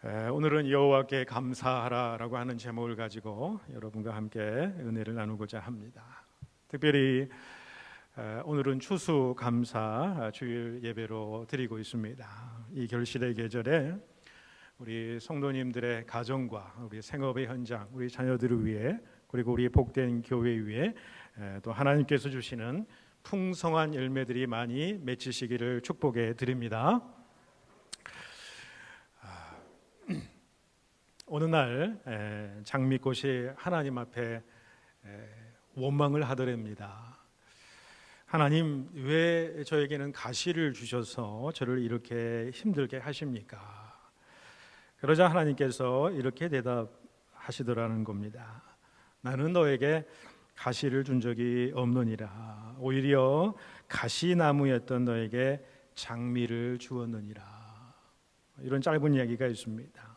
오늘은 여호와께 감사하라라고 하는 제목을 가지고 여러분과 함께 은혜를 나누고자 합니다. 특별히 오늘은 추수감사 주일 예배로 드리고 있습니다. 이 결실의 계절에 우리 성도님들의 가정과 우리 생업의 현장, 우리 자녀들을 위해, 그리고 우리 복된 교회 위에 또 하나님께서 주시는 풍성한 열매들이 많이 맺히시기를 축복해 드립니다. 어느 날 장미꽃이 하나님 앞에 원망을 하더랍니다. 하나님, 왜 저에게는 가시를 주셔서 저를 이렇게 힘들게 하십니까? 그러자 하나님께서 이렇게 대답하시더라는 겁니다. 나는 너에게 가시를 준 적이 없느니라. 오히려 가시나무였던 너에게 장미를 주었느니라. 이런 짧은 이야기가 있습니다.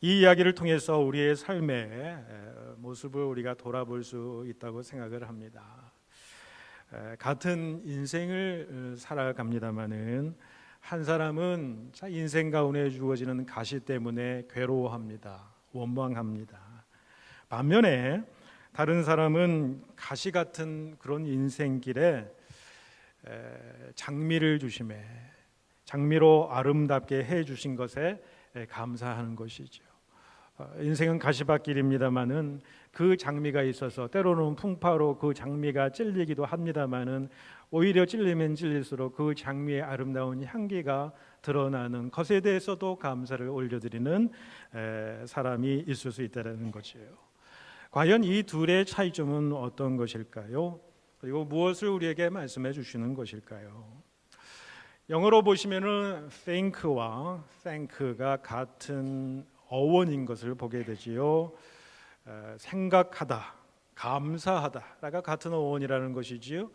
이 이야기를 통해서 우리의 삶의 모습을 우리가 돌아볼 수 있다고 생각을 합니다. 같은 인생을 살아갑니다마는 한 사람은 인생 가운데 주어지는 가시 때문에 괴로워합니다. 원망합니다. 반면에 다른 사람은 가시 같은 그런 인생길에 장미를 주심에, 장미로 아름답게 해 주신 것에 감사하는 것이죠. 인생은 가시밭길입니다마는 그 장미가 있어서 때로는 풍파로 그 장미가 찔리기도 합니다마는 오히려 찔리면 찔릴수록 그 장미의 아름다운 향기가 드러나는 것에 대해서도 감사를 올려드리는 사람이 있을 수 있다는 것이에요. 과연 이 둘의 차이점은 어떤 것일까요? 그리고 무엇을 우리에게 말씀해 주시는 것일까요? 영어로 보시면은 think와 thank가 같은 어원인 것을 보게 되지요. 생각하다, 감사하다가 같은 어원이라는 것이지요.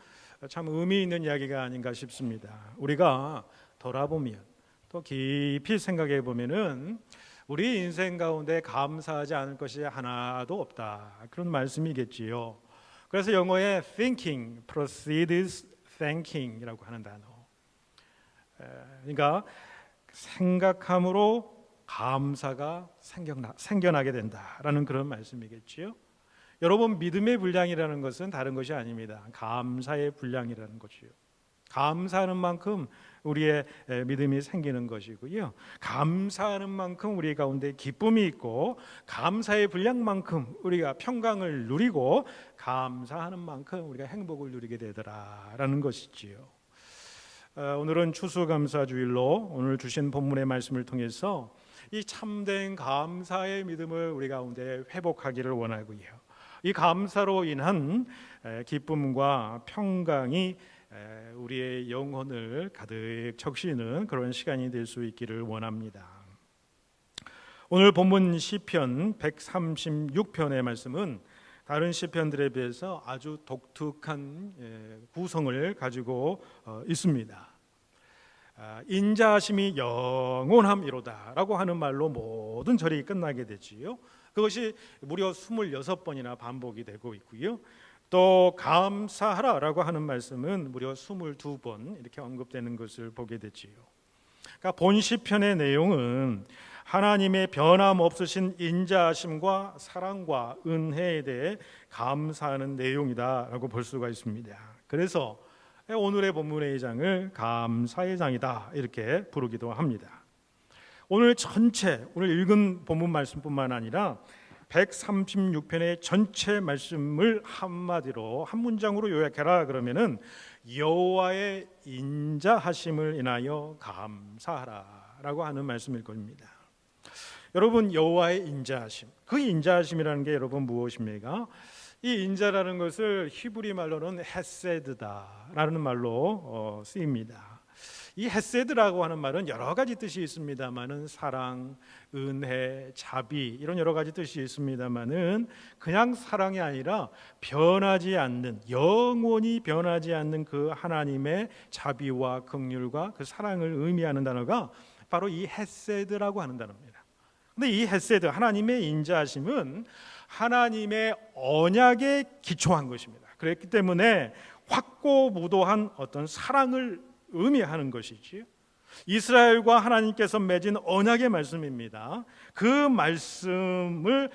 참 의미 있는 이야기가 아닌가 싶습니다. 우리가 돌아보면 또 깊이 생각해 보면은 우리 인생 가운데 감사하지 않을 것이 하나도 없다, 그런 말씀이겠지요. 그래서 영어에 thinking precedes thanking이라고 하는 단어. 그러니까 생각함으로 감사가 생겨나게 된다라는 그런 말씀이겠지요. 여러분, 믿음의 분량이라는 것은 다른 것이 아닙니다. 감사의 분량이라는 것이요. 감사하는 만큼 우리의 믿음이 생기는 것이고요. 감사하는 만큼 우리 가운데 기쁨이 있고, 감사의 분량만큼 우리가 평강을 누리고, 감사하는 만큼 우리가 행복을 누리게 되더라라는 것이지요. 오늘은 추수감사주일로 오늘 주신 본문의 말씀을 통해서 이 참된 감사의 믿음을 우리 가운데 회복하기를 원하고요. 이 감사로 인한 기쁨과 평강이 우리의 영혼을 가득 적시는 그런 시간이 될 수 있기를 원합니다. 오늘 본문 시편 136편의 말씀은 다른 시편들에 비해서 아주 독특한 구성을 가지고 있습니다. 인자하심이 영원함이로다라고 하는 말로 모든 절이 끝나게 되지요. 그것이 무려 26번이나 반복이 되고 있고요. 또 감사하라라고 하는 말씀은 무려 22번 이렇게 언급되는 것을 보게 되지요. 그러니까 본 시편의 내용은 하나님의 변함없으신 인자하심과 사랑과 은혜에 대해 감사하는 내용이다라고 볼 수가 있습니다. 그래서 오늘의 본문의 장을 감사의 장이다 이렇게 부르기도 합니다. 오늘 읽은 본문 말씀뿐만 아니라 136편의 전체 말씀을 한마디로 한 문장으로 요약해라 그러면은 여호와의 인자하심을 인하여 감사하라라고 하는 말씀일 겁니다. 여러분, 여호와의 인자하심, 그 인자하심이라는 게 여러분 무엇입니까? 이 인자라는 것을 히브리 말로는 헤세드다라는 말로 쓰입니다. 이 헤세드라고 하는 말은 여러 가지 뜻이 있습니다만은 사랑, 은혜, 자비 이런 여러 가지 뜻이 있습니다만은 그냥 사랑이 아니라 변하지 않는, 영원히 변하지 않는 그 하나님의 자비와 긍휼과 그 사랑을 의미하는 단어가 바로 이 헤세드라고 하는 단어입니다. 근데 이 헤세드, 하나님의 인자하심은 하나님의 언약에 기초한 것입니다. 그렇기 때문에 확고무도한 어떤 사랑을 의미하는 것이지요. 이스라엘과 하나님께서 맺은 언약의 말씀입니다. 그 말씀을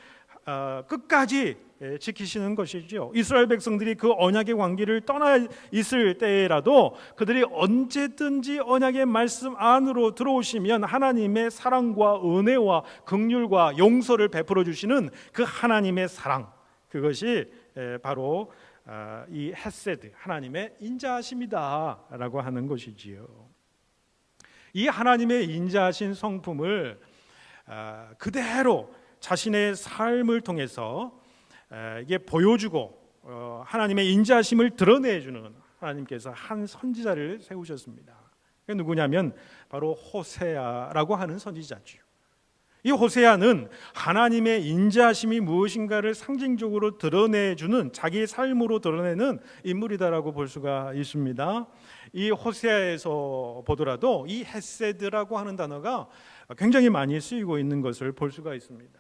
끝까지 지키시는 것이죠. 이스라엘 백성들이 그 언약의 관계를 떠나 있을 때라도 그들이 언제든지 언약의 말씀 안으로 들어오시면 하나님의 사랑과 은혜와 긍휼과 용서를 베풀어 주시는 그 하나님의 사랑, 그것이 바로 이 헤세드, 하나님의 인자하심이다라고 하는 것이지요. 이 하나님의 인자하신 성품을 그대로 자신의 삶을 통해서 이게 보여주고 하나님의 인자하심을 드러내주는 하나님께서 한 선지자를 세우셨습니다. 그게 누구냐면 바로 호세아라고 하는 선지자죠. 이 호세아는 하나님의 인자하심이 무엇인가를 상징적으로 드러내주는, 자기의 삶으로 드러내는 인물이다라고 볼 수가 있습니다. 이 호세아에서 보더라도 이 헤세드라고 하는 단어가 굉장히 많이 쓰이고 있는 것을 볼 수가 있습니다.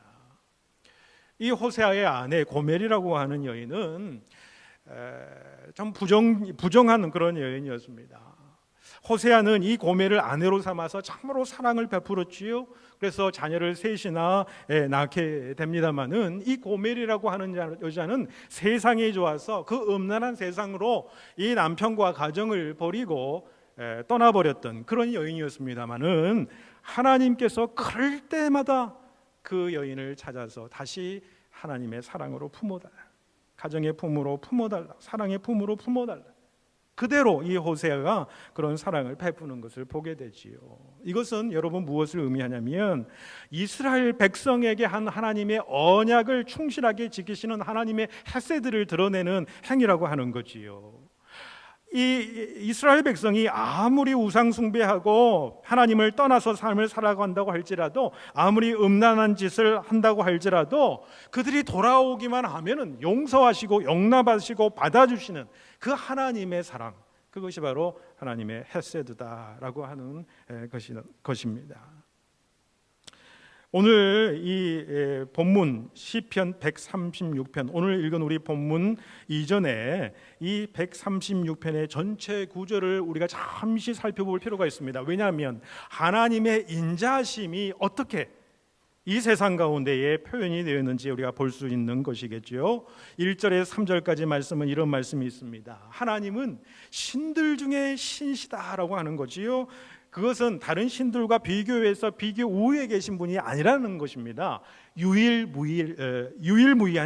이 호세아의 아내 고멜이라고 하는 여인은 좀 부정한 그런 여인이었습니다. 호세아는 이 고멜을 아내로 삼아서 참으로 사랑을 베풀었지요. 그래서 자녀를 셋이나 낳게 됩니다마는 이 고멜이라고 하는 여자는 세상이 좋아서 그 음란한 세상으로 이 남편과 가정을 버리고 떠나버렸던 그런 여인이었습니다마는 하나님께서 그럴 때마다 그 여인을 찾아서 다시 하나님의 사랑으로 품어달라, 가정의 품으로 품어달라, 사랑의 품으로 품어달라. 그대로 이 호세아가 그런 사랑을 베푸는 것을 보게 되지요. 이것은 여러분 무엇을 의미하냐면 이스라엘 백성에게 한 하나님의 언약을 충실하게 지키시는 하나님의 헤세드를 드러내는 행위라고 하는 거지요. 이 이스라엘 백성이 아무리 우상 숭배하고 하나님을 떠나서 삶을 살아간다고 할지라도, 아무리 음란한 짓을 한다고 할지라도 그들이 돌아오기만 하면은 용서하시고 용납하시고 받아주시는 그 하나님의 사랑, 그것이 바로 하나님의 헤세드다라고 하는 것입니다. 오늘 이 본문 시편 136편, 오늘 읽은 우리 본문 이전에 이 136편의 전체 구절을 우리가 잠시 살펴볼 필요가 있습니다. 왜냐하면 하나님의 인자하심이 어떻게 이 세상 가운데에 표현이 되었는지 우리가 볼 수 있는 것이겠죠. 1절에서 3절까지 말씀은 이런 말씀이 있습니다. 하나님은 신들 중에 신이시다라고 하는 거지요. 그것은 다른 신들과 비교해서 비교 우위에 계신 분이 아니라는 것입니다. 유일무이한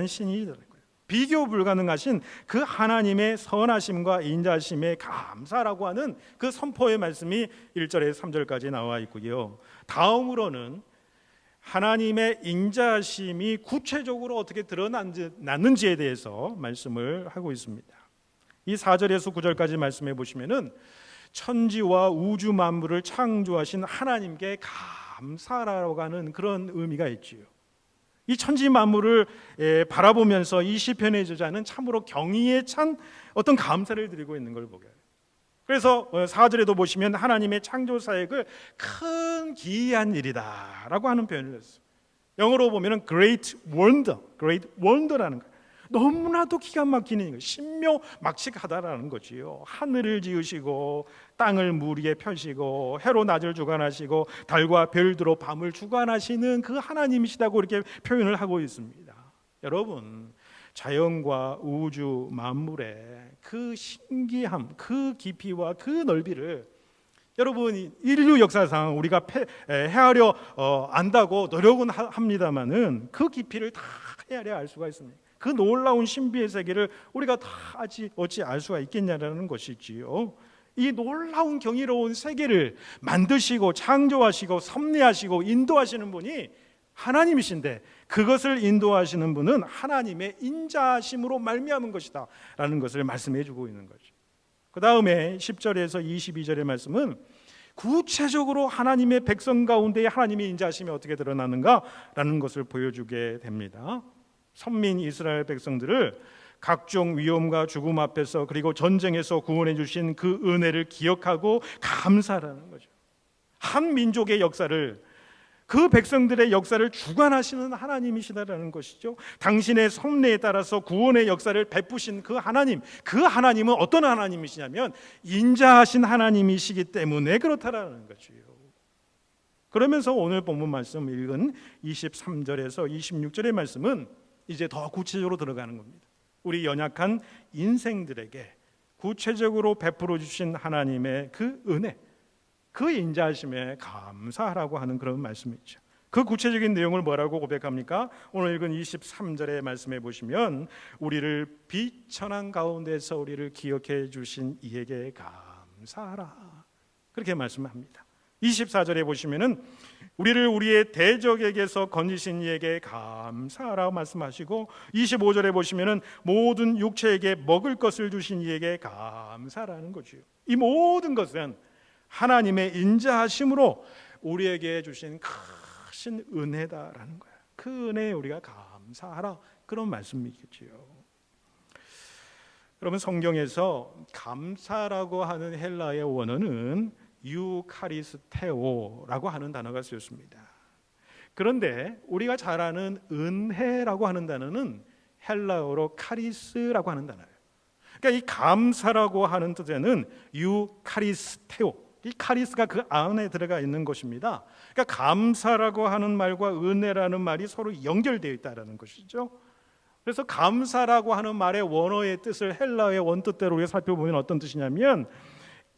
신이라는 거예요. 비교 불가능하신 그 하나님의 선하심과 인자심에 감사라고 하는 그 선포의 말씀이 1절에서 3절까지 나와 있고요. 다음으로는 하나님의 인자심이 구체적으로 어떻게 드러났는지에 대해서 말씀을 하고 있습니다. 이 4절에서 9절까지 말씀해 보시면은 천지와 우주 만물을 창조하신 하나님께 감사라고 하는 그런 의미가 있지요. 이 천지 만물을 바라보면서 이 시편의 저자는 참으로 경의에 찬 어떤 감사를 드리고 있는 걸 보게 해요. 그래서 4절에도 보시면 하나님의 창조 사역을 큰 기이한 일이다라고 하는 표현을 했어요. 영어로 보면은 great wonder라는 거예요. 너무나도 기가 막히는 거예요. 신묘막측하다라는 거지요. 하늘을 지으시고 땅을 물 위에 펴시고 해로 낮을 주관하시고 달과 별들로 밤을 주관하시는 그 하나님이시다고 이렇게 표현을 하고 있습니다. 여러분, 자연과 우주 만물의 그 신기함, 그 깊이와 그 넓이를 여러분 인류 역사상 우리가 헤아려 안다고 노력은 합니다마는 그 깊이를 다 헤아려 알 수가 있습니다. 그 놀라운 신비의 세계를 우리가 다 어찌 알 수가 있겠냐라는 것이지요. 이 놀라운 경이로운 세계를 만드시고 창조하시고 섭리하시고 인도하시는 분이 하나님이신데, 그것을 인도하시는 분은 하나님의 인자심으로 말미암은 것이다 라는 것을 말씀해 주고 있는 거죠. 그 다음에 10절에서 22절의 말씀은 구체적으로 하나님의 백성 가운데 하나님의 인자심이 어떻게 드러나는가 라는 것을 보여주게 됩니다. 선민 이스라엘 백성들을 각종 위험과 죽음 앞에서 그리고 전쟁에서 구원해 주신 그 은혜를 기억하고 감사하라는 거죠. 한 민족의 역사를, 그 백성들의 역사를 주관하시는 하나님이시다라는 것이죠. 당신의 섭리에 따라서 구원의 역사를 베푸신 그 하나님, 그 하나님은 어떤 하나님이시냐면 인자하신 하나님이시기 때문에 그렇다라는 거죠. 그러면서 오늘 본문 말씀 읽은 23절에서 26절의 말씀은 이제 더 구체적으로 들어가는 겁니다. 우리 연약한 인생들에게 구체적으로 베풀어 주신 하나님의 그 은혜, 그 인자하심에 감사하라고 하는 그런 말씀이죠. 그 구체적인 내용을 뭐라고 고백합니까? 오늘 읽은 23절의 말씀에 보시면 우리를 비천한 가운데서 우리를 기억해 주신 이에게 감사하라, 그렇게 말씀합니다. 24절에 보시면은 우리를 우리의 대적에게서 건지신 이에게 감사하라고 말씀하시고, 25절에 보시면은 모든 육체에게 먹을 것을 주신 이에게 감사라는 거죠. 이 모든 것은 하나님의 인자하심으로 우리에게 주신 크신 은혜다라는 거예요. 그 은혜에 우리가 감사하라, 그런 말씀이겠지요. 여러분, 성경에서 감사라고 하는 헬라의 원어는 유카리스테오라고 하는 단어가 쓰였습니다. 그런데 우리가 잘 아는 은혜라고 하는 단어는 헬라어로 카리스라고 하는 단어예요. 그러니까 이 감사라고 하는 뜻에는 유카리스테오, 이 카리스가 그 안에 들어가 있는 것입니다. 그러니까 감사라고 하는 말과 은혜라는 말이 서로 연결되어 있다는 것이죠. 그래서 감사라고 하는 말의 원어의 뜻을 헬라어의 원뜻대로 우리가 살펴보면 어떤 뜻이냐면,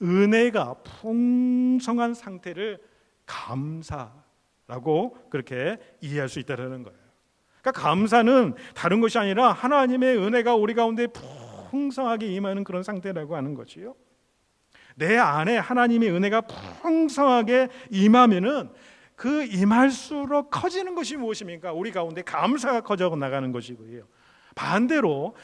은혜가 풍성한 상태를 감사라고 그렇게 이해할 수 있다는 거예요. 그러니까 감사는 다른 것이 아니라 하나님의 은혜가 우리 가운데 풍성하게 임하는 그런 상태라고 하는 거지요. 내 안에 하나님의 은혜가 풍성하게 임하면은 그 임할수록 커지는 것이 무엇입니까? 우리 가운데 감사가 커져 나가는 것이고요. 반대로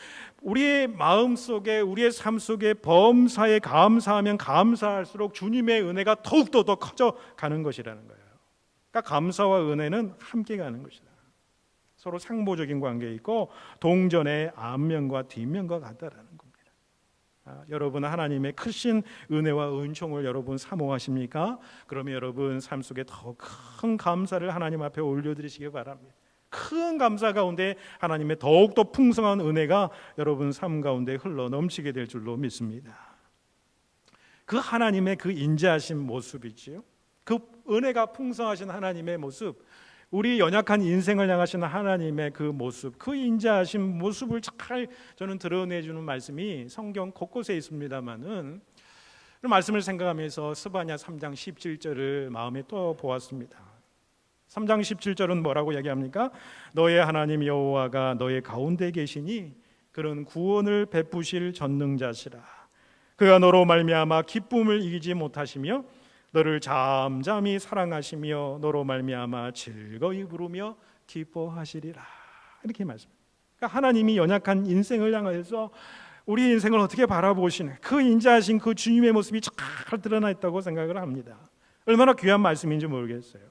우리의 마음속에, 우리의 삶 속에 범사에 감사하면 감사할수록 주님의 은혜가 더욱더 더 커져가는 것이라는 거예요. 그러니까 감사와 은혜는 함께 가는 것이다. 서로 상보적인 관계에 있고 동전의 앞면과 뒷면과 같다라는 겁니다. 여러분, 하나님의 크신 은혜와 은총을 여러분 사모하십니까? 그러면 여러분 삶 속에 더 큰 감사를 하나님 앞에 올려드리시기 바랍니다. 큰 감사 가운데 하나님의 더욱더 풍성한 은혜가 여러분 삶 가운데 흘러 넘치게 될 줄로 믿습니다. 그 하나님의 그 인자하신 모습이지요, 그 은혜가 풍성하신 하나님의 모습, 우리 연약한 인생을 향하시는 하나님의 그 모습, 그 인자하신 모습을 잘 저는 드러내주는 말씀이 성경 곳곳에 있습니다만은, 그 말씀을 생각하면서 스바냐 3장 17절을 마음에 또 보았습니다. 3장 17절은 뭐라고 얘기합니까? 너의 하나님 여호와가 너의 가운데 계시니 그런 구원을 베푸실 전능자시라. 그가 너로 말미암아 기쁨을 이기지 못하시며 너를 잠잠히 사랑하시며 너로 말미암아 즐거이 부르며 기뻐하시리라. 이렇게 말씀합니다. 그러니까 하나님이 연약한 인생을 향해서 우리 인생을 어떻게 바라보시는 그 인자하신 그 주님의 모습이 잘 드러나 있다고 생각을 합니다. 얼마나 귀한 말씀인지 모르겠어요.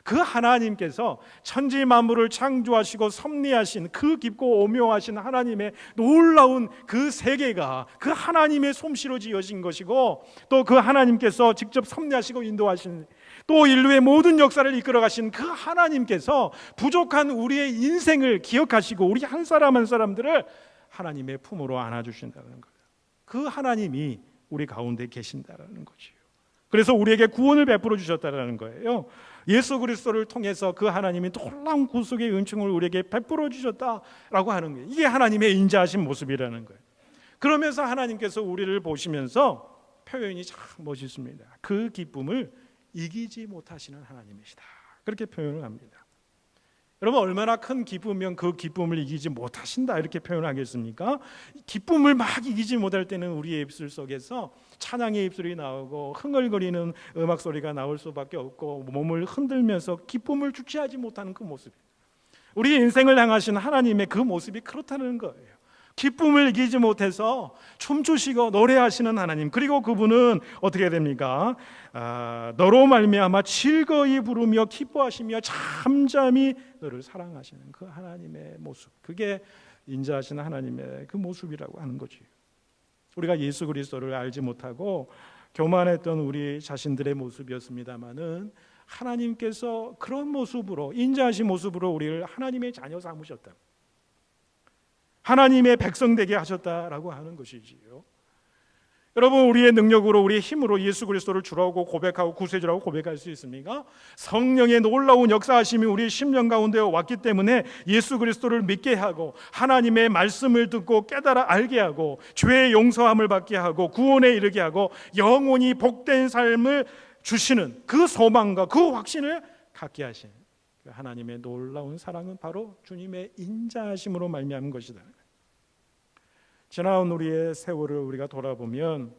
그 하나님께서 천지 만물을 창조하시고 섭리하신 그 깊고 오묘하신 하나님의 놀라운 그 세계가 그 하나님의 솜씨로 지어진 것이고, 또 그 하나님께서 직접 섭리하시고 인도하신, 또 인류의 모든 역사를 이끌어 가신 그 하나님께서 부족한 우리의 인생을 기억하시고 우리 한 사람 한 사람들을 하나님의 품으로 안아주신다는 거예요. 그 하나님이 우리 가운데 계신다는 거지요. 그래서 우리에게 구원을 베풀어 주셨다는 거예요. 예수 그리스도를 통해서 그 하나님이 놀라운 구속의 은총을 우리에게 베풀어 주셨다라고 하는 거예요. 이게 하나님의 인자하신 모습이라는 거예요. 그러면서 하나님께서 우리를 보시면서 표현이 참 멋있습니다. 그 기쁨을 이기지 못하시는 하나님이시다, 그렇게 표현을 합니다. 여러분, 얼마나 큰 기쁨이면 그 기쁨을 이기지 못하신다 이렇게 표현하겠습니까? 기쁨을 막 이기지 못할 때는 우리의 입술 속에서 찬양의 입술이 나오고 흥얼거리는 음악 소리가 나올 수밖에 없고 몸을 흔들면서 기쁨을 주체하지 못하는 그 모습, 우리 인생을 향하신 하나님의 그 모습이 그렇다는 거예요. 기쁨을 이기지 못해서 춤추시고 노래하시는 하나님, 그리고 그분은 어떻게 됩니까? 너로 말미암아 즐거이 부르며 기뻐하시며 잠잠히 너를 사랑하시는 그 하나님의 모습, 그게 인자하신 하나님의 그 모습이라고 하는 거지. 우리가 예수 그리스도를 알지 못하고 교만했던 우리 자신들의 모습이었습니다마는 하나님께서 그런 모습으로, 인자하신 모습으로 우리를 하나님의 자녀 삼으셨다, 하나님의 백성 되게 하셨다라고 하는 것이지요. 여러분, 우리의 능력으로, 우리의 힘으로 예수 그리스도를 주라고 고백하고 구세주라고 고백할 수 있습니까? 성령의 놀라운 역사하심이 우리의 심령 가운데 왔기 때문에 예수 그리스도를 믿게 하고 하나님의 말씀을 듣고 깨달아 알게 하고 죄의 용서함을 받게 하고 구원에 이르게 하고 영원히 복된 삶을 주시는 그 소망과 그 확신을 갖게 하신 그 하나님의 놀라운 사랑은 바로 주님의 인자하심으로 말미암은 것이다. 지나온 우리의 세월을 우리가 돌아보면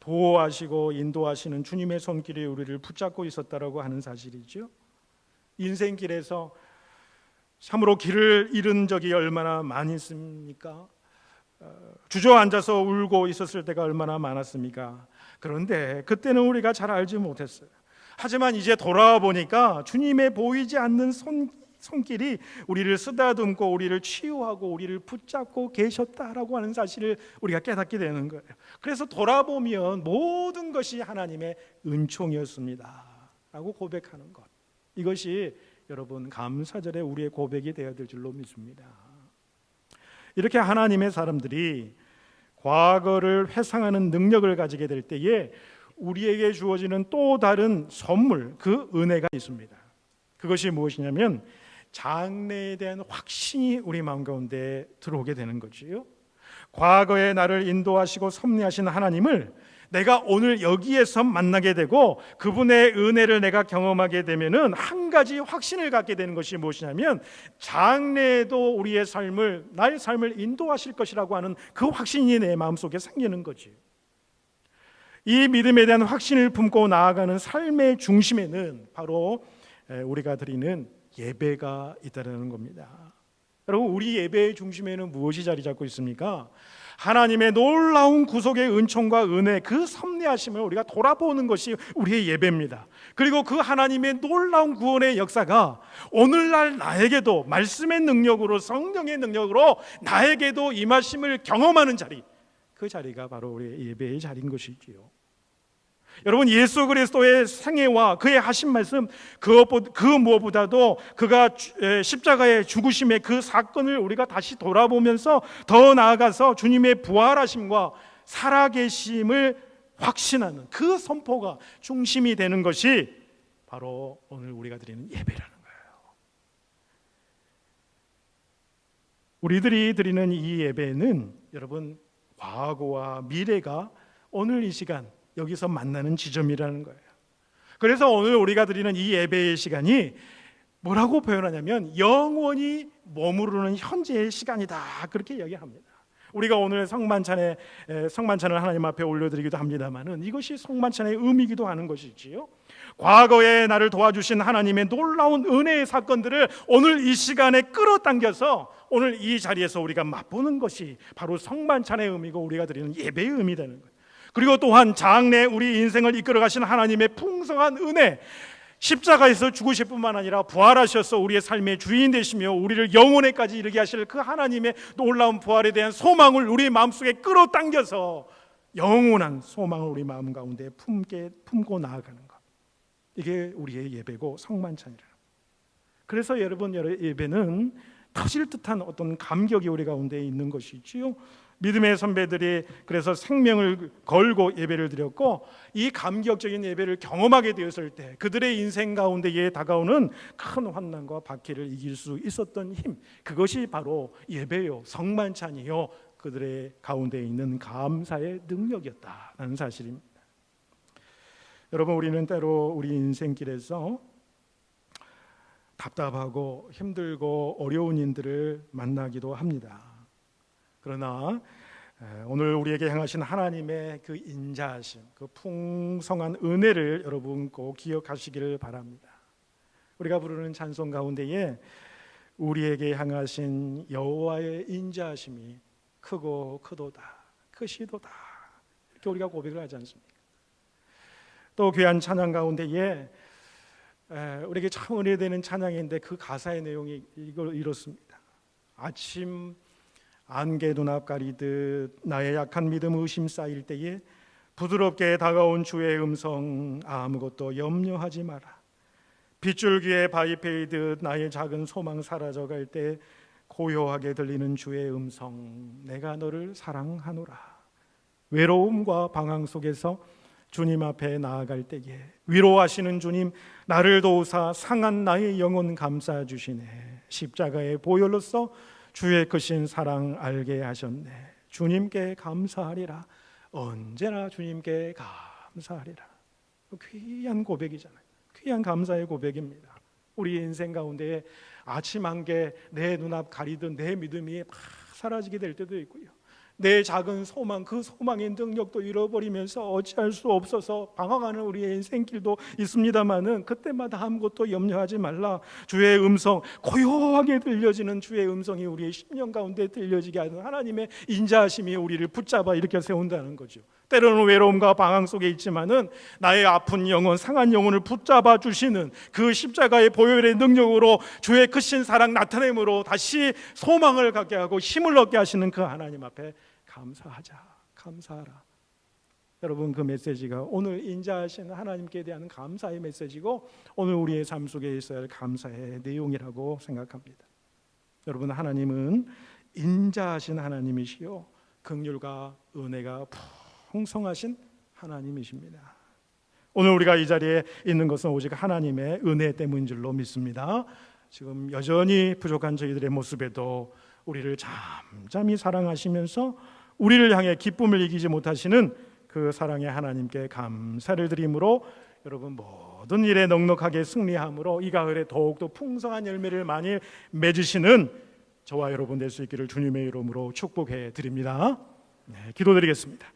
보호하시고 인도하시는 주님의 손길이 우리를 붙잡고 있었다라고 하는 사실이죠. 인생길에서 참으로 길을 잃은 적이 얼마나 많이 있습니까? 주저앉아서 울고 있었을 때가 얼마나 많았습니까? 그런데 그때는 우리가 잘 알지 못했어요. 하지만 이제 돌아보니까 주님의 보이지 않는 손길이 우리를 쓰다듬고 우리를 치유하고 우리를 붙잡고 계셨다라고 하는 사실을 우리가 깨닫게 되는 거예요. 그래서 돌아보면 모든 것이 하나님의 은총이었습니다 라고 고백하는 것, 이것이 여러분 감사절에 우리의 고백이 되어야 될 줄로 믿습니다. 이렇게 하나님의 사람들이 과거를 회상하는 능력을 가지게 될 때에 우리에게 주어지는 또 다른 선물, 그 은혜가 있습니다. 그것이 무엇이냐면 장래에 대한 확신이 우리 마음 가운데 들어오게 되는 거지요. 과거에 나를 인도하시고 섭리하신 하나님을 내가 오늘 여기에서 만나게 되고 그분의 은혜를 내가 경험하게 되면은 한 가지 확신을 갖게 되는 것이 무엇이냐면 장래에도 우리의 삶을, 나의 삶을 인도하실 것이라고 하는 그 확신이 내 마음속에 생기는 거지. 이 믿음에 대한 확신을 품고 나아가는 삶의 중심에는 바로 우리가 드리는 예배가 있다는 겁니다. 여러분, 우리 예배의 중심에는 무엇이 자리 잡고 있습니까? 하나님의 놀라운 구속의 은총과 은혜, 그 섭리하심을 우리가 돌아보는 것이 우리의 예배입니다. 그리고 그 하나님의 놀라운 구원의 역사가 오늘날 나에게도 말씀의 능력으로, 성령의 능력으로 나에게도 임하심을 경험하는 자리, 그 자리가 바로 우리의 예배의 자리인 것이지요. 여러분, 예수 그리스도의 생애와 그의 하신 말씀, 그 무엇보다도 그가 십자가의 죽으심의 그 사건을 우리가 다시 돌아보면서 더 나아가서 주님의 부활하심과 살아계심을 확신하는 그 선포가 중심이 되는 것이 바로 오늘 우리가 드리는 예배라는 거예요. 우리들이 드리는 이 예배는 여러분, 과거와 미래가 오늘 이 시간 여기서 만나는 지점이라는 거예요. 그래서 오늘 우리가 드리는 이 예배의 시간이 뭐라고 표현하냐면 영원히 머무르는 현재의 시간이다, 그렇게 이야기합니다. 우리가 오늘 성만찬을 하나님 앞에 올려드리기도 합니다만은 이것이 성만찬의 의미이기도 하는 것이지요. 과거에 나를 도와주신 하나님의 놀라운 은혜의 사건들을 오늘 이 시간에 끌어당겨서 오늘 이 자리에서 우리가 맛보는 것이 바로 성만찬의 의미고 우리가 드리는 예배의 의미라는 거예요. 그리고 또한 장래 우리 인생을 이끌어 가신 하나님의 풍성한 은혜, 십자가에서 죽으실 뿐만 아니라 부활하셔서 우리의 삶의 주인 되시며 우리를 영원에까지 이르게 하실 그 하나님의 놀라운 부활에 대한 소망을 우리 마음속에 끌어당겨서 영원한 소망을 우리 마음 가운데 품고 나아가는 것, 이게 우리의 예배고 성만찬이라. 그래서 여러분, 예배는 터질 듯한 어떤 감격이 우리 가운데 있는 것이지요. 믿음의 선배들이 그래서 생명을 걸고 예배를 드렸고, 이 감격적인 예배를 경험하게 되었을 때 그들의 인생 가운데에 다가오는 큰 환난과 박해를 이길 수 있었던 힘, 그것이 바로 예배요, 성만찬이요, 그들의 가운데 있는 감사의 능력이었다는 사실입니다. 여러분, 우리는 때로 우리 인생길에서 답답하고 힘들고 어려운 일들을 만나기도 합니다. 그러나 오늘 우리에게 향하신 하나님의 그 인자하심, 그 풍성한 은혜를 여러분 꼭 기억하시기를 바랍니다. 우리가 부르는 찬송 가운데에 우리에게 향하신 여호와의 인자하심이 크고 크도다, 크시도다, 이렇게 우리가 고백을 하지 않습니까? 또 귀한 찬양 가운데에 우리에게 참 은혜되는 찬양인데 그 가사의 내용이 이렇습니다. 아침 안개 눈앞 가리듯 나의 약한 믿음 의심 쌓일 때에 부드럽게 다가온 주의 음성, 아무것도 염려하지 마라. 빗줄기에 바위 패이듯 나의 작은 소망 사라져갈 때 고요하게 들리는 주의 음성, 내가 너를 사랑하노라. 외로움과 방황 속에서 주님 앞에 나아갈 때에 위로하시는 주님, 나를 도우사 상한 나의 영혼 감싸 주시네. 십자가의 보혈로서 주의 크신 사랑 알게 하셨네. 주님께 감사하리라. 언제나 주님께 감사하리라. 귀한 고백이잖아요. 귀한 감사의 고백입니다. 우리 인생 가운데 아침 한개 내 눈앞 가리던 내 믿음이 막 사라지게 될 때도 있고요. 내 작은 소망, 그 소망의 능력도 잃어버리면서 어찌할 수 없어서 방황하는 우리의 인생길도 있습니다마는 그때마다 아무것도 염려하지 말라. 주의 음성, 고요하게 들려지는 주의 음성이 우리의 심령 가운데 들려지게 하는 하나님의 인자하심이 우리를 붙잡아 일으켜 세운다는 거죠. 때로는 외로움과 방황 속에 있지만은 나의 아픈 영혼, 상한 영혼을 붙잡아 주시는 그 십자가의 보혈의 능력으로 주의 크신 사랑 나타냄으로 다시 소망을 갖게 하고 힘을 얻게 하시는 그 하나님 앞에 감사하자, 감사하라. 여러분, 그 메시지가 오늘 인자하신 하나님께 대한 감사의 메시지고 오늘 우리의 삶 속에 있어야 할 감사의 내용이라고 생각합니다. 여러분, 하나님은 인자하신 하나님이시요 긍휼과 은혜가 풍성하신 하나님이십니다. 오늘 우리가 이 자리에 있는 것은 오직 하나님의 은혜 때문인 줄로 믿습니다. 지금 여전히 부족한 저희들의 모습에도 우리를 잠잠히 사랑하시면서 우리를 향해 기쁨을 이기지 못하시는 그 사랑의 하나님께 감사를 드림으로 여러분 모든 일에 넉넉하게 승리함으로 이 가을에 더욱더 풍성한 열매를 많이 맺으시는 저와 여러분 될 수 있기를 주님의 이름으로 축복해 드립니다. 기도드리겠습니다.